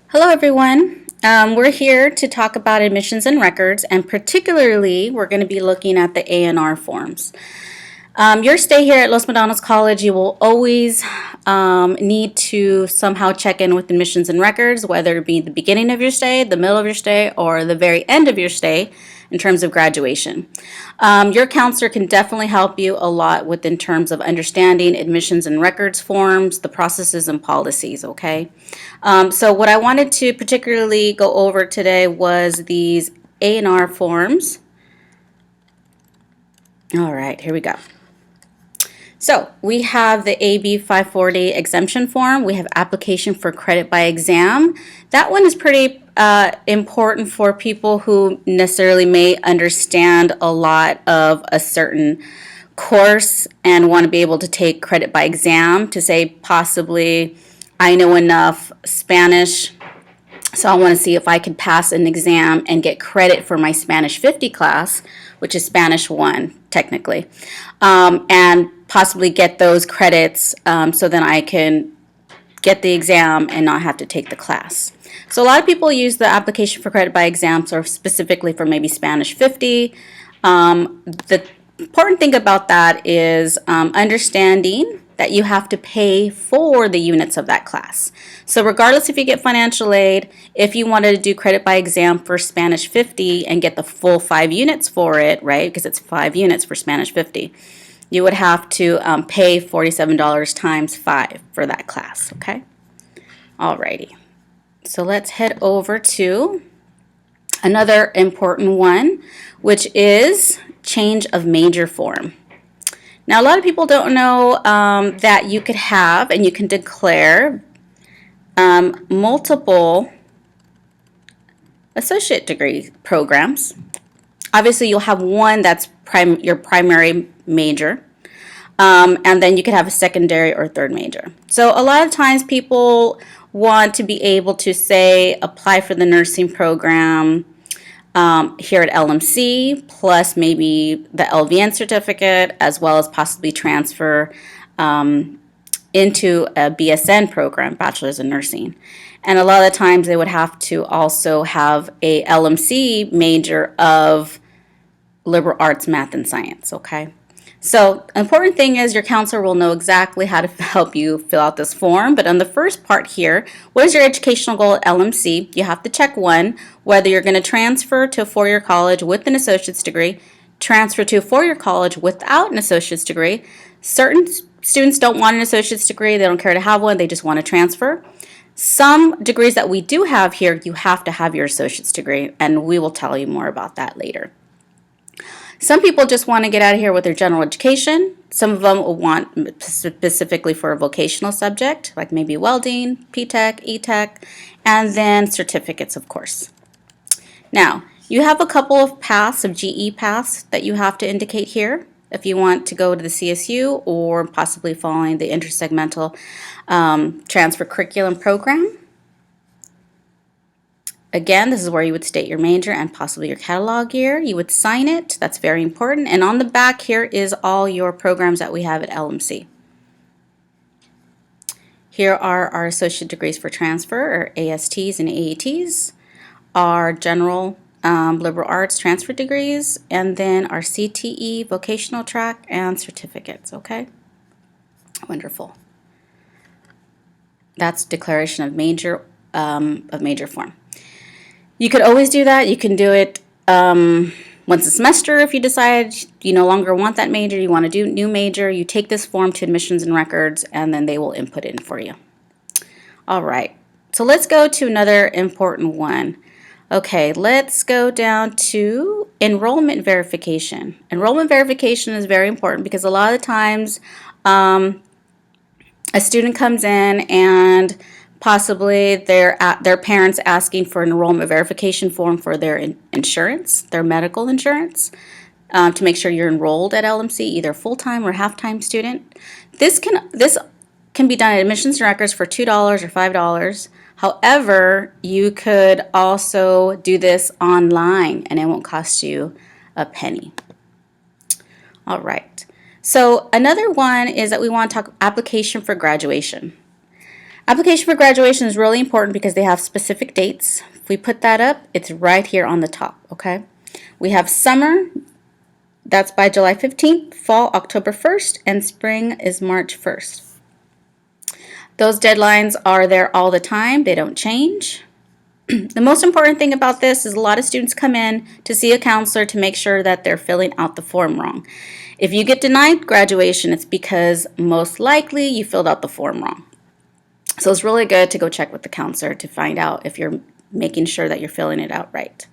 Hello, everyone. We're here to talk about admissions and records, and particularly, we're going to be looking at the A&R forms. Your stay here at Los Medanos College, you will always need to somehow check in with admissions and records, whether it be the beginning of your stay, the middle of your stay, or the very end of your stay in terms of graduation. Your counselor can definitely help you a lot in terms of understanding admissions and records forms, the processes and policies, okay? So what I wanted to particularly go over today was these A&R forms. All right, here we go. So we have the AB 540 exemption form. We have application for credit by exam. That one is pretty important for people who necessarily may understand a lot of a certain course and want to be able to take credit by exam to say possibly I know enough Spanish, so I want to see if I could pass an exam and get credit for my Spanish 50 class, which is Spanish 1 technically, and possibly get those credits so then I can get the exam and not have to take the class. So a lot of people use the application for credit by exam or specifically for maybe Spanish 50. The important thing about that is understanding that you have to pay for the units of that class. So regardless if you get financial aid, if you wanted to do credit by exam for Spanish 50 and get the full 5 units for it, right, because it's 5 units for Spanish 50, you would have to pay $47 times 5 for that class, okay? Alrighty, so let's head over to another important one, which is change of major form. Now, a lot of people don't know that you could have and you can declare multiple associate degree programs. Obviously, you'll have one that's your primary major, and then you could have a secondary or third major. So a lot of times people want to be able to say apply for the nursing program here at LMC, plus maybe the LVN certificate, as well as possibly transfer into a BSN program, Bachelor's in Nursing. And a lot of times they would have to also have a LMC major of liberal arts, math, and science, okay? So important thing is your counselor will know exactly how to help you fill out this form. But on the first part here, what is your educational goal at LMC? You have to check one, whether you're going to transfer to a four-year college with an associate's degree, transfer to a four-year college without an associate's degree. Certain students don't want an associate's degree. They don't care to have one. They just want to transfer. Some degrees that we do have here, you have to have your associate's degree, and we will tell you more about that later. Some people just want to get out of here with their general education. Some of them will want specifically for a vocational subject, like maybe welding, P-Tech, E-Tech, and then certificates, of course. Now, you have a couple of paths, of GE paths, that you have to indicate here if you want to go to the CSU or possibly following the intersegmental transfer curriculum program. Again, this is where you would state your major and possibly your catalog year. You would sign it. That's very important. And on the back here is all your programs that we have at LMC. Here are our associate degrees for transfer, or ASTs and AATs, our general liberal arts transfer degrees, and then our CTE vocational track and certificates, okay? Wonderful. That's declaration of major form. You could always do that. You can do it once a semester if you decide you no longer want that major, you want to do new major. You take this form to admissions and records, and then they will input it in for you. All right, so let's go to another important one. Okay, let's go down to enrollment verification. Enrollment verification is very important because a lot of times a student comes in and possibly their parents asking for an enrollment verification form for their insurance, their medical insurance, to make sure you're enrolled at LMC, either full-time or half-time student. This can be done at admissions and records for $2 or $5. However, you could also do this online and it won't cost you a penny. All right. So another one is that we want to talk application for graduation. Application for graduation is really important because they have specific dates. If we put that up, it's right here on the top, okay? We have summer, that's by July 15th, fall October 1st, and spring is March 1st. Those deadlines are there all the time. They don't change. The most important thing about this is a lot of students come in to see a counselor to make sure that they're filling out the form wrong. If you get denied graduation, it's because most likely you filled out the form wrong. So it's really good to go check with the counselor to find out if you're making sure that you're filling it out right.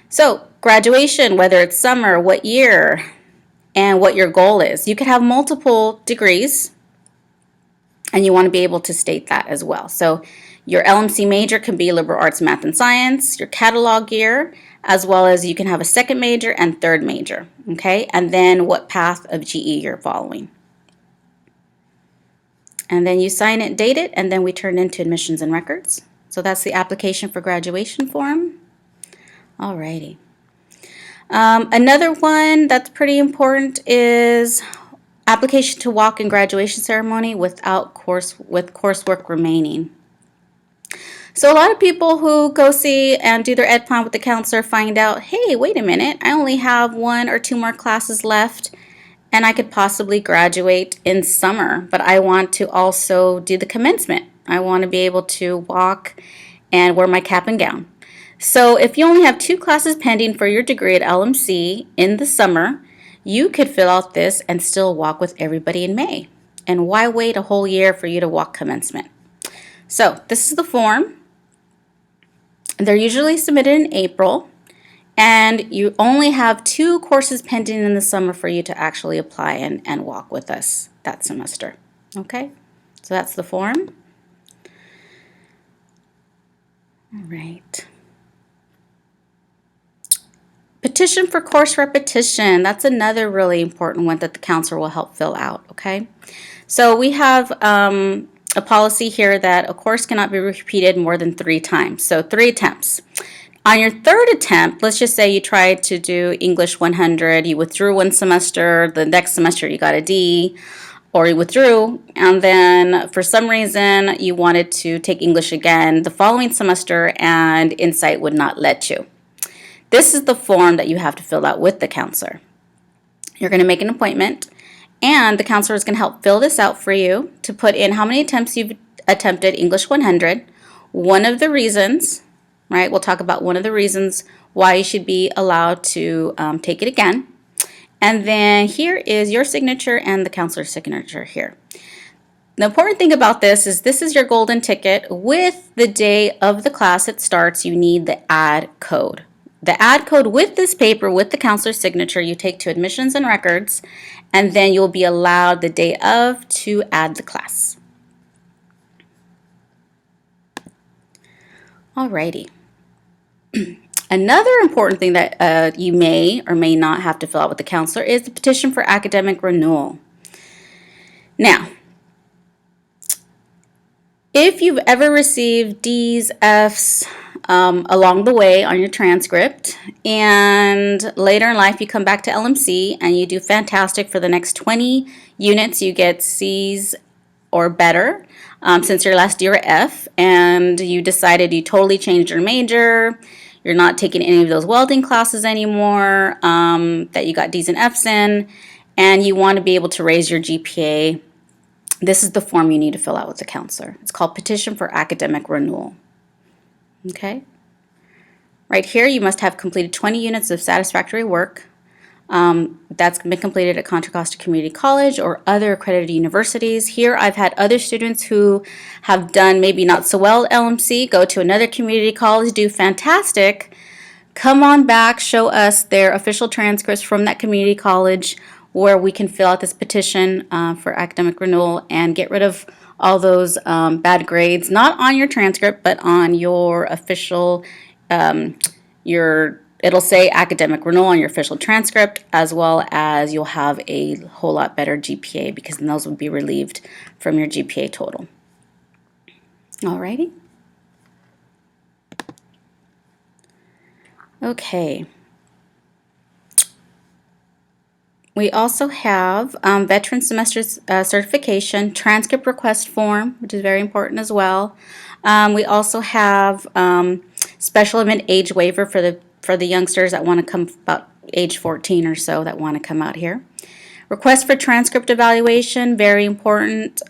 So graduation, whether it's summer, what year, and what your goal is. You could have multiple degrees, and you want to be able to state that as well. So your LMC major can be liberal arts, math, and science, your catalog year, as well as you can have a second major and third major, okay? And then what path of GE you're following. And then you sign it, date it, and then we turn it into admissions and records. So that's the application for graduation form. Alrighty. Another one that's pretty important is application to walk in graduation ceremony with coursework remaining. So a lot of people who go see and do their ed plan with the counselor find out, hey, wait a minute, I only have 1 or 2 more classes left and I could possibly graduate in summer, but I want to also do the commencement. I want to be able to walk and wear my cap and gown. So if you only have 2 classes pending for your degree at LMC in the summer, you could fill out this and still walk with everybody in May. And why wait a whole year for you to walk commencement? So this is the form. They're usually submitted in April, and you only have 2 courses pending in the summer for you to actually apply and walk with us that semester. Okay, so that's the form. All right. Petition for course repetition. That's another really important one that the counselor will help fill out, okay? So we have a policy here that a course cannot be repeated more than 3 times, so 3 attempts. On your 3rd attempt, let's just say you tried to do English 100, you withdrew 1 semester, the next semester you got a D, or you withdrew, and then for some reason you wanted to take English again the following semester and Insight would not let you. This is the form that you have to fill out with the counselor. You're going to make an appointment, and the counselor is going to help fill this out for you to put in how many attempts you've attempted English 100, one of the reasons, right? We'll talk about one of the reasons why you should be allowed to take it again. And then here is your signature and the counselor's signature here. The important thing about this is your golden ticket. With the day of the class it starts, you need the add code. The add code with this paper, with the counselor's signature, you take to admissions and records, and then you'll be allowed the day of to add the class. Alrighty. Another important thing that you may or may not have to fill out with the counselor is the petition for academic renewal. Now, if you've ever received D's, F's along the way on your transcript, and later in life you come back to LMC and you do fantastic for the next 20 units, you get C's or better since your last year F, and you decided you totally changed your major, you're not taking any of those welding classes anymore that you got D's and F's in, and you want to be able to raise your GPA, this is the form you need to fill out with the counselor. It's called Petition for Academic Renewal. Okay? Right here, you must have completed 20 units of satisfactory work that's been completed at Contra Costa Community College or other accredited universities. Here, I've had other students who have done maybe not so well at LMC, go to another community college, do fantastic, come on back, show us their official transcripts from that community college where we can fill out this petition for academic renewal and get rid of all those bad grades, not on your transcript, but on your official, it'll say academic renewal on your official transcript, as well as you'll have a whole lot better GPA because then those would be relieved from your GPA total. Alrighty. Okay. We also have veteran semester certification, transcript request form, which is very important as well. We also have special event age waiver for the youngsters that want to come about age 14 or so that want to come out here. Request for transcript evaluation, very important.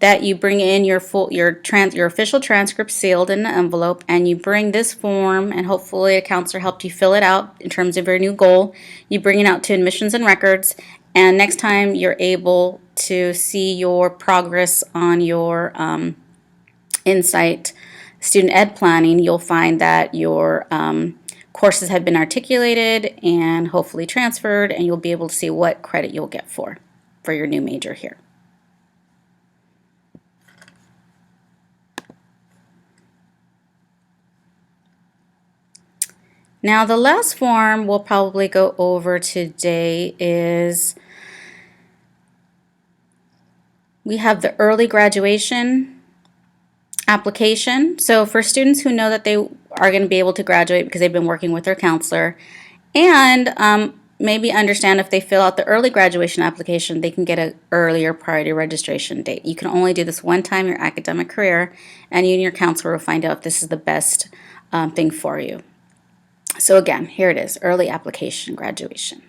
That you bring in your official transcript sealed in an envelope, and you bring this form, and hopefully a counselor helped you fill it out in terms of your new goal. You bring it out to admissions and records, and next time you're able to see your progress on your Insight student ed planning, you'll find that your courses have been articulated and hopefully transferred, and you'll be able to see what credit you'll get for your new major here. Now, the last form we'll probably go over today is we have the early graduation application. So for students who know that they are going to be able to graduate because they've been working with their counselor, and maybe understand if they fill out the early graduation application, they can get an earlier priority registration date. You can only do this one time in your academic career, and you and your counselor will find out if this is the best thing for you. So again, here it is, early application graduation.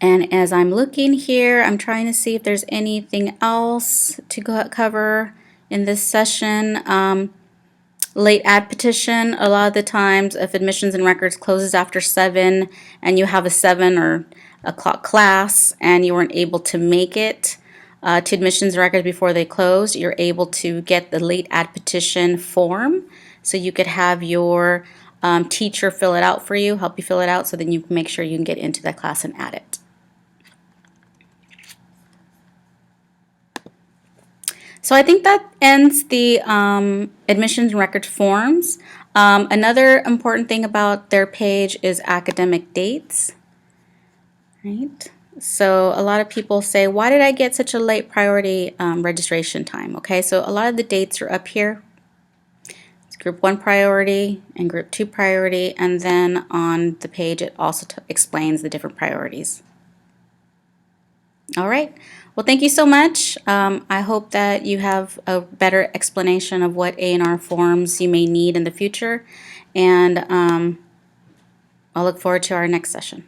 And as I'm looking here, I'm trying to see if there's anything else to cover in this session. Late ad petition, a lot of the times if admissions and records closes after 7 and you have a 7 or o'clock class and you weren't able to make it to admissions and records before they closed, you're able to get the late ad petition form. So you could have your teacher fill it out for you, help you fill it out, so then you can make sure you can get into that class and add it. So I think that ends the admissions and records forms. Another important thing about their page is academic dates, right? So a lot of people say, why did I get such a late priority registration time? Okay, so a lot of the dates are up here. It's group 1 priority and group 2 priority, and then on the page it also explains the different priorities. All right. Well, thank you so much. I hope that you have a better explanation of what A&R forms you may need in the future, and I'll look forward to our next session.